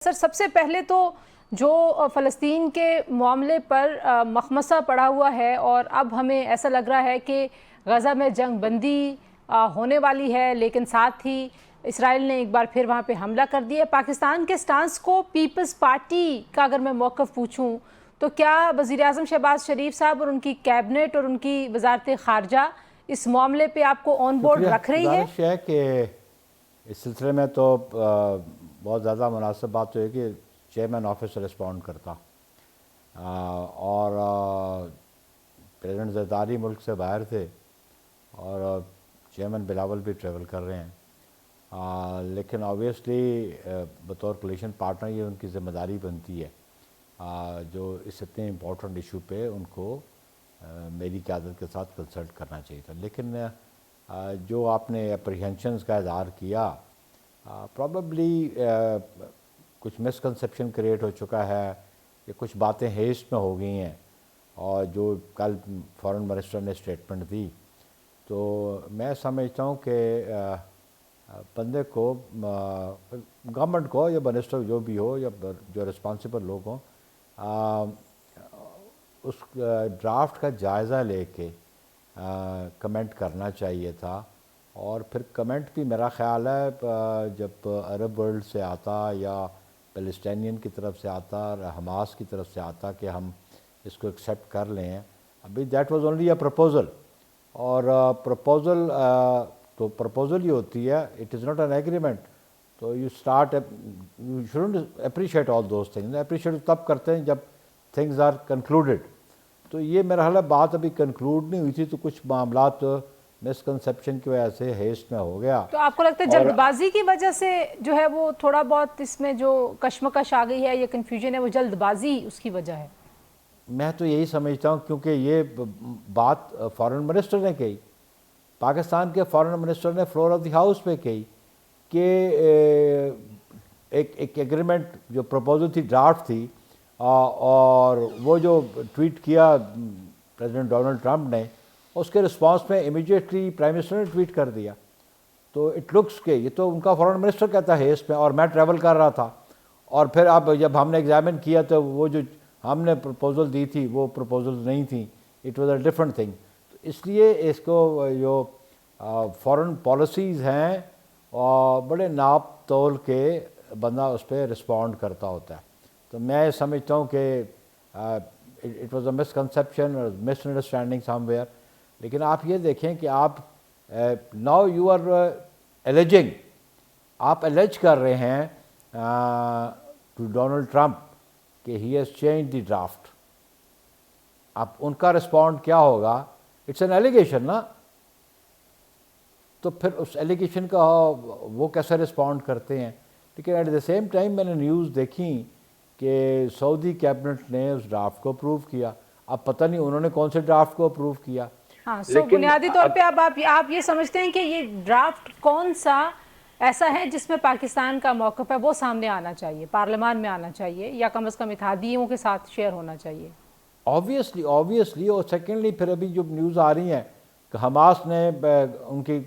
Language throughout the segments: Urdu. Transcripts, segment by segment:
سر سب سے پہلے تو جو فلسطین کے معاملے پر مخمصہ پڑا ہوا ہے اور اب ہمیں ایسا لگ رہا ہے کہ غزہ میں جنگ بندی ہونے والی ہے، لیکن ساتھ ہی اسرائیل نے ایک بار پھر وہاں پہ حملہ کر دیا۔ پاکستان کے سٹانس کو پیپلز پارٹی کا اگر میں موقف پوچھوں تو کیا وزیر اعظم شہباز شریف صاحب اور ان کی کیبنٹ اور ان کی وزارت خارجہ اس معاملے پہ آپ کو آن بورڈ رکھ رہی ہے؟ گزارش ہے کہ اس سلسلے میں تو بہت زیادہ مناسب بات تو ہے کہ چیئرمین آفس رسپونڈ کرتا اور پریزیڈنٹ زرداری ملک سے باہر تھے اور چیئرمین بلاول بھی ٹریول کر رہے ہیں، لیکن آبویسلی بطور کولیشن پارٹنر یہ ان کی ذمہ داری بنتی ہے جو اس اتنے امپورٹنٹ ایشو پہ ان کو میری قیادت کے ساتھ کنسلٹ کرنا چاہیے تھا۔ لیکن جو آپ نے اپریہنشنز کا اظہار کیا، پرابیبلی کچھ مسکنسیپشن کریٹ ہو چکا ہے کہ کچھ باتیں ہیسٹ میں ہو گئی ہیں، اور جو کل فارن منسٹر نے اسٹیٹمنٹ دی تو میں سمجھتا ہوں کہ بندے کو گورنمنٹ کو یا منسٹر جو بھی ہو یا جو رسپانسبل لوگ ہوں اس ڈرافٹ کا جائزہ لے کے کمنٹ کرنا چاہیے تھا، اور پھر کمنٹ بھی میرا خیال ہے جب عرب ورلڈ سے آتا یا پیلسٹینین کی طرف سے آتا اور حماس کی طرف سے آتا کہ ہم اس کو ایکسیپٹ کر لیں، ابھی that was only a proposal, اور پرپوزل تو پرپوزل ہی ہوتی ہے، it is not an agreement. تو you shouldn't appreciate all those things, appreciate تب کرتے ہیں جب تھنگز آر کنکلوڈیڈ۔ تو یہ میرا حال ہے بات ابھی کنکلوڈ نہیں ہوئی تھی، تو کچھ معاملات مسکنسیپشن کی وجہ سے ہیسٹ میں ہو گیا۔ تو آپ کو لگتا ہے جلد بازی کی وجہ سے جو ہے وہ تھوڑا بہت اس میں جو کشمکش آ گئی ہے یا کنفیوژن ہے وہ جلد بازی اس کی وجہ ہے؟ میں تو یہی سمجھتا ہوں، کیونکہ یہ بات فارن منسٹر نے کہی، پاکستان کے فارن منسٹر نے فلور آف دی ہاؤس پہ کہی کہ ایک ایگریمنٹ جو پروپوزل تھی، ڈرافٹ تھی، اور وہ جو ٹویٹ کیا پریزیڈنٹ ڈونلڈ ٹرمپ نے، اس کے رسپانس میں امیڈیٹلی پرائم منسٹر نے ٹویٹ کر دیا۔ تو اٹ لکس کہ یہ تو ان کا فارن منسٹر کہتا ہے اس میں، اور میں ٹریول کر رہا تھا، اور پھر اب جب ہم نے ایگزامن کیا تو وہ جو ہم نے پرپوزل دی تھی وہ پرپوزل نہیں تھی، it was a different thing. تو اس لیے اس کو جو فارن پالیسیز ہیں اور بڑے ناپ تول کے بندہ اس پہ رسپونڈ کرتا ہوتا ہے۔ تو میں سمجھتا ہوں کہ اٹ واز اے مسکنسیپشن اور مس انڈرسٹینڈنگ سم ویئر۔ لیکن آپ یہ دیکھیں کہ آپ ناؤ یو آر ایلیجنگ، آپ ایلیج کر رہے ہیں ٹو ڈونلڈ ٹرمپ کہ he has change the draft. اب ان کا رسپونڈ کیا ہوگا؟ اٹس این ایلیگیشن نا، تو پھر اس ایلیگیشن کا وہ کیسے رسپونڈ کرتے ہیں۔ لیکن ایٹ دا سیم ٹائم میں نے نیوز دیکھی کہ سعودی کیبنٹ نے اس ڈرافٹ کو اپروو کیا۔ اب پتہ نہیں انہوں نے کون سے ڈرافٹ کو اپروو کیا۔ ہاں، سو بنیادی طور پہ اب آپ یہ سمجھتے ہیں کہ یہ ڈرافٹ کون سا ایسا ہے جس میں پاکستان کا موقف ہے وہ سامنے آنا چاہیے، پارلیمان میں آنا چاہیے، یا کم از کم اتحادیوں کے ساتھ شیئر ہونا چاہیے؟ آبویسلی اور سیکنڈلی پھر ابھی جو نیوز آ رہی ہیں کہ حماس نے ان کی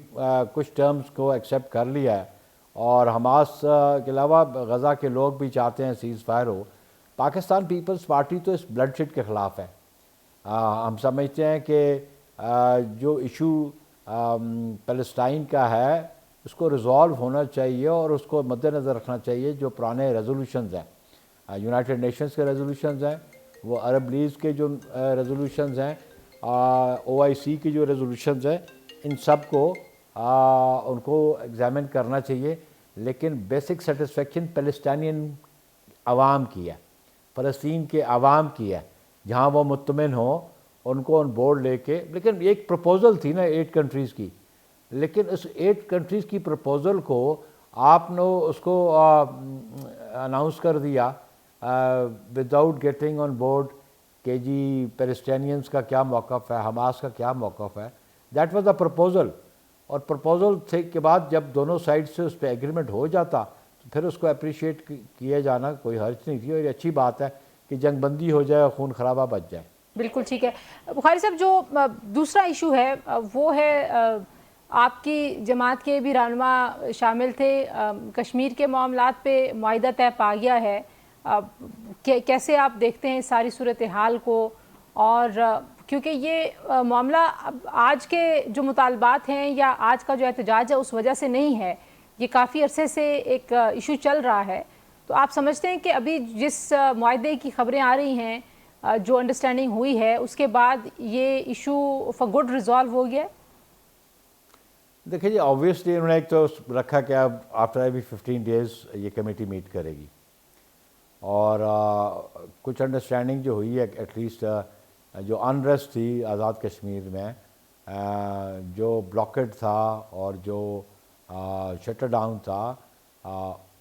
کچھ ٹرمز کو ایکسیپٹ کر لیا ہے، اور حماس کے علاوہ غزہ کے لوگ بھی چاہتے ہیں سیز فائر ہو۔ پاکستان پیپلز پارٹی تو اس بلڈ شیڈ کے خلاف ہے۔ ہم سمجھتے ہیں کہ جو ایشو پیلسٹائن کا ہے اس کو ریزالو ہونا چاہیے، اور اس کو مد نظر رکھنا چاہیے جو پرانے ریزولوشنز ہیں، یونائٹڈ نیشنز کے ریزولوشنز ہیں، وہ عرب لیگ کے جو ریزولوشنز ہیں، OIC کی جو ریزولوشنز ہیں، ان سب کو ان کو ایگزامن کرنا چاہیے۔ لیکن بیسک سیٹسفیکشن پیلسٹینین عوام کی ہے، فلسطین کے عوام کی ہے، جہاں وہ مطمئن ہوں ان کو آن بورڈ لے کے۔ لیکن ایک پروپوزل تھی نا 8 کنٹریز کی، لیکن اس 8 کنٹریز کی پروپوزل کو آپ نے اس کو اناؤنس کر دیا وداؤٹ گیٹنگ آن بورڈ کہ جی پیلسٹینینز کا کیا موقف ہے، حماس کا کیا موقف ہے۔ دیٹ واز اے پروپوزل، اور پروپوزل کے بعد جب دونوں سائڈ سے اس پہ ایگریمنٹ ہو جاتا تو پھر اس کو اپریشیٹ کیا جانا کوئی حرج نہیں تھی، اور یہ اچھی بات ہے کہ جنگ بندی ہو جائے اور خون خرابہ بچ جائے۔ بالکل ٹھیک ہے۔ بخاری صاحب، جو دوسرا ایشو ہے وہ ہے آپ کی جماعت کے بھی رہنما شامل تھے. کشمیر کے معاملات پہ معاہدہ طے پا گیا ہے. کیسے آپ دیکھتے ہیں ساری صورتحال کو؟ اور کیونکہ یہ معاملہ آج کے جو مطالبات ہیں یا آج کا جو احتجاج ہے اس وجہ سے نہیں ہے, یہ کافی عرصے سے ایک ایشو چل رہا ہے. تو آپ سمجھتے ہیں کہ ابھی جس معاہدے کی خبریں آ رہی ہیں, جو انڈرسٹینڈنگ ہوئی ہے, اس کے بعد یہ ایشو فار گڈ ریزالو ہو گیا؟ دیکھیں جی, آبویسلی انہوں نے ایک تو رکھا کہ اب آفٹر ایوری 15 days یہ کمیٹی میٹ کرے گی, اور کچھ انڈرسٹینڈنگ جو ہوئی ہے ایٹ لیسٹ جو انریسٹ تھی آزاد کشمیر میں, جو بلاکڈ تھا اور جو شٹر ڈاؤن تھا,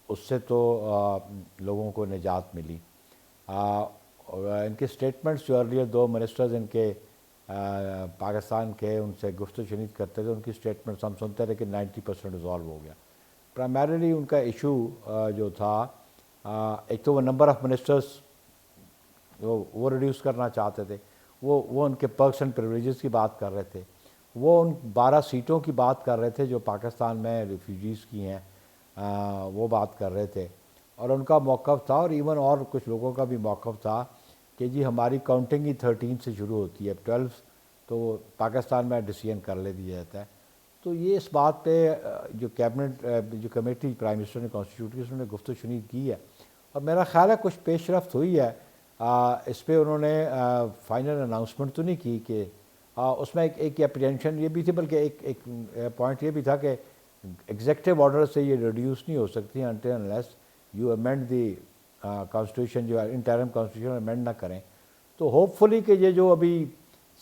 اس سے تو لوگوں کو نجات ملی. ان کے سٹیٹمنٹس جو ارلیئر 2 منسٹرز ان کے پاکستان کے, ان سے گفت و شنید کرتے تھے, ان کی سٹیٹمنٹس ہم سنتے رہے کہ 90% ریزالو ہو گیا. پرائمریلی ان کا ایشو جو تھا, ایک تو وہ نمبر آف منسٹرز وہ ریڈیوس کرنا چاہتے تھے, وہ ان کے پرکس اینڈ پریویلیجز کی بات کر رہے تھے, وہ ان 12 سیٹوں کی بات کر رہے تھے جو پاکستان میں ریفیوجیز کی ہیں, وہ بات کر رہے تھے. اور ان کا موقف تھا, اور ایون اور کچھ لوگوں کا بھی موقف تھا کہ جی ہماری کاؤنٹنگ ہی 13 سے شروع ہوتی ہے, 12 تو پاکستان میں ڈیسیژن کر لے دیا جاتا ہے. تو یہ اس بات پہ جو کیبنٹ جو کمیٹی پرائم منسٹر نے کانسٹیٹیوٹ کی, اس نے گفت و شنید کی ہے, اور میرا خیال ہے کچھ پیش رفت ہوئی ہے. اس پہ انہوں نے فائنل اناؤنسمنٹ تو نہیں کی کہ اس میں ایک اپریہنشن یہ بھی تھی, بلکہ ایک پوائنٹ یہ بھی تھا کہ ایگزیکٹو آرڈر سے یہ ریڈیوس نہیں ہو سکتی until unless you amend the constitution, جو انٹرم کانسٹیٹیوشن امینڈ نہ کریں. تو ہوپ فلی کہ یہ جو ابھی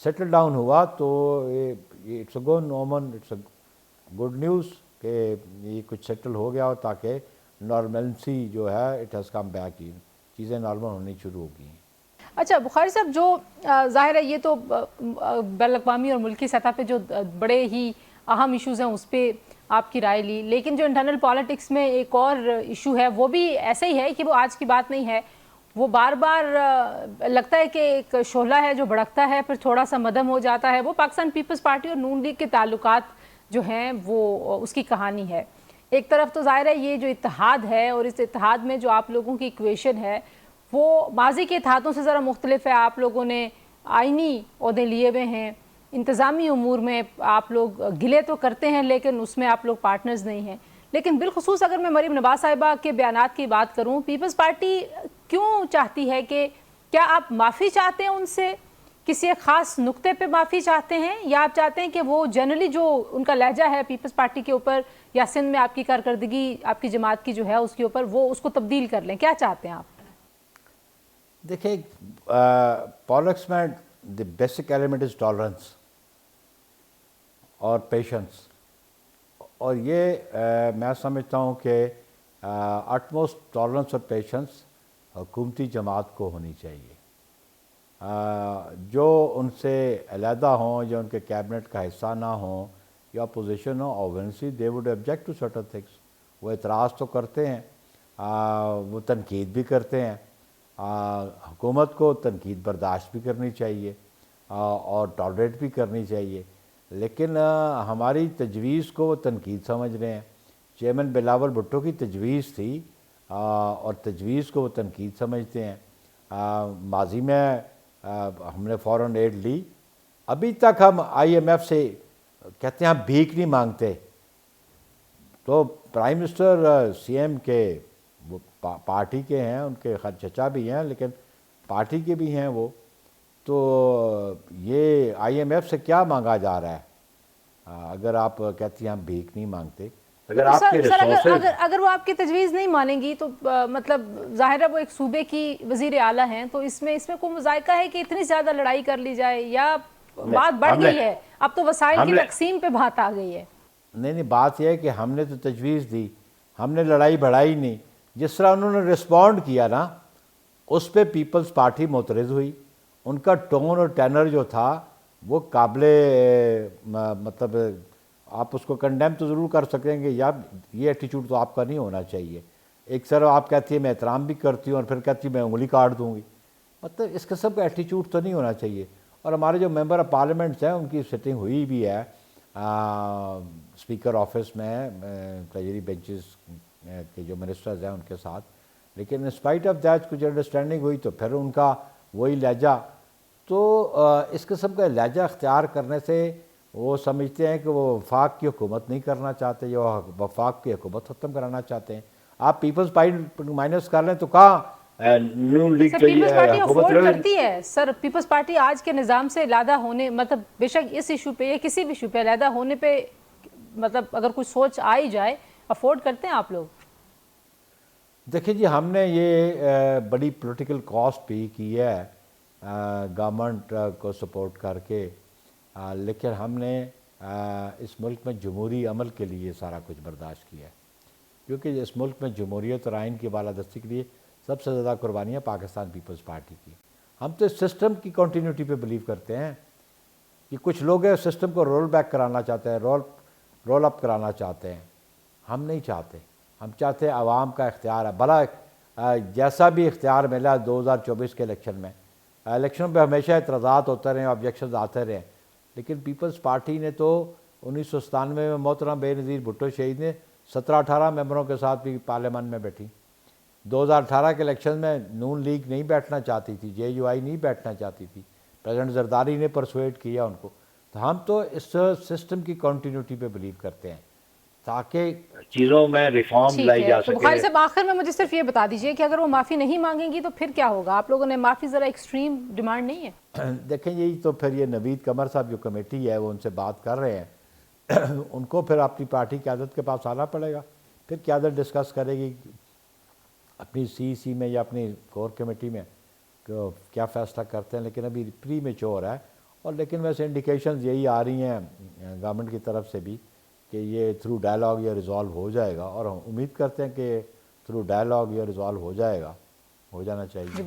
سیٹل ڈاؤن ہوا تو it's a good omen, it's a good news کہ یہ کچھ سیٹل ہو گیا, اور تاکہ نارملسی جو ہے اٹ ہیز کم بیک, چیزیں نارمل ہونی شروع ہو گئی ہیں. اچھا بخاری صاحب, جو ظاہر ہے یہ تو بین الاقوامی اور ملکی سطح پہ جو بڑے ہی اہم ایشوز ہیں اس پہ آپ کی رائے لی, لیکن جو انٹرنل پالیٹکس میں ایک اور ایشو ہے وہ بھی ایسا ہی ہے کہ وہ آج کی بات نہیں ہے, وہ بار بار لگتا ہے کہ ایک شعلہ ہے جو بھڑکتا ہے پھر تھوڑا سا مدھم ہو جاتا ہے. وہ پاکستان پیپلز پارٹی اور نون لیگ کے تعلقات جو ہیں وہ اس کی کہانی ہے. ایک طرف تو ظاہر ہے یہ جو اتحاد ہے, اور اس اتحاد میں جو آپ لوگوں کی ایکویشن ہے وہ ماضی کے اتحادوں سے ذرا مختلف ہے. آپ لوگوں نے آئینی عہدے لیے ہوئے ہیں, انتظامی امور میں آپ لوگ گلے تو کرتے ہیں لیکن اس میں آپ لوگ پارٹنرز نہیں ہیں. لیکن بالخصوص اگر میں مریم نواز صاحبہ کے بیانات کی بات کروں, پیپلز پارٹی کیوں چاہتی ہے کہ کیا آپ معافی چاہتے ہیں ان سے, کسی ایک خاص نقطے پہ معافی چاہتے ہیں, یا آپ چاہتے ہیں کہ وہ جنرلی جو ان کا لہجہ ہے پیپلز پارٹی کے اوپر یا سندھ میں آپ کی کارکردگی آپ کی جماعت کی جو ہے اس کے اوپر, وہ اس کو تبدیل کر لیں؟ کیا چاہتے ہیں آپ؟ دیکھیں, پالیٹکس میں the basic element is tolerance اور پیشنس, اور یہ میں سمجھتا ہوں کہ اٹ موسٹ ٹالرنس اور پیشنس حکومتی جماعت کو ہونی چاہیے. جو ان سے علیحدہ ہوں یا ان کے کیبنٹ کا حصہ نہ ہوں یا اپوزیشن ہو, obviously they would object to certain things. وہ اعتراض تو کرتے ہیں, وہ تنقید بھی کرتے ہیں, حکومت کو تنقید برداشت بھی کرنی چاہیے اور ٹالریٹ بھی کرنی چاہیے, لیکن ہماری تجویز کو وہ تنقید سمجھ رہے ہیں. چیئرمین بلاول بھٹو کی تجویز تھی اور تجویز کو وہ تنقید سمجھتے ہیں. ماضی میں ہم نے فورن ایڈ لی, ابھی تک ہم آئی ایم ایف سے کہتے ہیں ہم بھیک نہیں مانگتے. تو پرائم منسٹر سی ایم کے وہ پارٹی کے ہیں, ان کے خیر چچا بھی ہیں لیکن پارٹی کے بھی ہیں وہ, تو یہ آئی ایم ایف سے کیا مانگا جا رہا ہے اگر آپ کہتی ہیں ہم بھیک نہیں مانگتے؟ اگر آپ کے اگر وہ آپ کی تجویز نہیں مانیں گی تو مطلب ظاہر ہے وہ ایک صوبے کی وزیر اعلیٰ ہیں, تو اس میں کوئی مذائقہ ہے کہ اتنی زیادہ لڑائی کر لی جائے, یا بات بڑھ گئی ہے اب تو وسائل کی تقسیم پہ بات آ گئی ہے؟ نہیں, بات یہ ہے کہ ہم نے تو تجویز دی, ہم نے لڑائی بڑھائی نہیں. جس طرح انہوں نے رسپونڈ کیا نا اس پہ پیپلز پارٹی معترض ہوئی. ان کا ٹون اور ٹینر جو تھا وہ قابل مطلب آپ اس کو کنڈیم تو ضرور کر سکیں گے, یا یہ ایٹیچیوڈ تو آپ کا نہیں ہونا چاہیے. ایک سر آپ کہتی ہیں میں احترام بھی کرتی ہوں اور پھر کہتی میں انگلی کاٹ دوں گی, مطلب اس قسم کا ایٹیچیوڈ تو نہیں ہونا چاہیے. اور ہمارے جو ممبر آف پارلیمنٹس ہیں ان کی سٹنگ ہوئی بھی ہے, اسپیکر آفس میں ٹریجری بینچز کے جو منسٹرز ہیں ان کے ساتھ، لیکن انسپائٹ آف دیٹ کچھ انڈرسٹینڈنگ ہوئی تو پھر ان کا وہی لہجہ. تو اس قسم کا لہجہ اختیار کرنے سے وہ سمجھتے ہیں کہ وہ وفاق کی حکومت نہیں کرنا چاہتے یا وفاق کی حکومت ختم کرانا چاہتے ہیں. آپ پیپلز پارٹی مائنس کر لیں تو کہاں نون لیگ سر پیپلز پارٹی افورڈ کرتی ہے. سر پیپلز پارٹی آج کے نظام سے علیحدہ ہونے، مطلب بے شک اس ایشو پہ یا کسی بھی ایشو پہ علیحدہ ہونے پہ، مطلب اگر کوئی سوچ آئی جائے، افورڈ کرتے ہیں آپ لوگ؟ دیکھیں جی، ہم نے یہ بڑی پولیٹیکل کاسٹ پے کی ہے گورنمنٹ کو سپورٹ کر کے، لیکن ہم نے اس ملک میں جمہوری عمل کے لیے سارا کچھ برداشت کیا ہے، کیونکہ اس ملک میں جمہوریت اور آئین کی بالادستی کے لیے سب سے زیادہ قربانیاں پاکستان پیپلز پارٹی کی. ہم تو اس سسٹم کی کنٹینیوٹی پہ بلیو کرتے ہیں کہ کچھ لوگ ہیں سسٹم کو رول بیک کرانا چاہتے ہیں، رول اپ کرانا چاہتے ہیں. ہم نہیں چاہتے. ہم چاہتے ہیں عوام کا اختیار ہے، بھلا جیسا بھی اختیار ملا 2024 کے الیکشن پہ ہمیشہ اعتراضات ہوتے رہے، آبجیکشنز آتے رہے، لیکن پیپلز پارٹی نے تو 1997 میں محترم بے نظیر بھٹو شہید نے 17-18 ممبروں کے ساتھ بھی پارلیمان میں بیٹھی. 2018 کے الیکشن میں نون لیگ نہیں بیٹھنا چاہتی تھی، جے یو آئی نہیں بیٹھنا چاہتی تھی، پریزیڈنٹ زرداری نے پرسویٹ کیا ان کو. تو ہم تو اس سسٹم کی کنٹینیوٹی پہ بلیو کرتے ہیں تاکہ چیزوں میں ریفارم لائی جا تو سکے. بخاری صاحب آخر میں مجھے صرف یہ بتا دیجئے کہ اگر وہ معافی نہیں مانگیں گی تو پھر کیا ہوگا؟ آپ لوگوں نے معافی ذرا ایکسٹریم ڈیمانڈ نہیں ہے؟ دیکھیں یہی تو پھر یہ نوید قمر صاحب جو کمیٹی ہے وہ ان سے بات کر رہے ہیں، ان کو پھر اپنی پارٹی قیادت کے پاس آنا پڑے گا، پھر قیادت ڈسکس کرے گی اپنی سی میں یا اپنی کور کمیٹی میں کیا فیصلہ کرتے ہیں. لیکن ابھی پری میچور ہے، اور لیکن ویسے انڈیکیشنز یہی آ رہی ہیں گورنمنٹ کی طرف سے بھی کہ یہ تھرو ڈائلاگ یہ ریزالو ہو جائے گا، اور ہم امید کرتے ہیں کہ تھرو ڈائلاگ یہ ریزالو ہو جائے گا، ہو جانا چاہیے.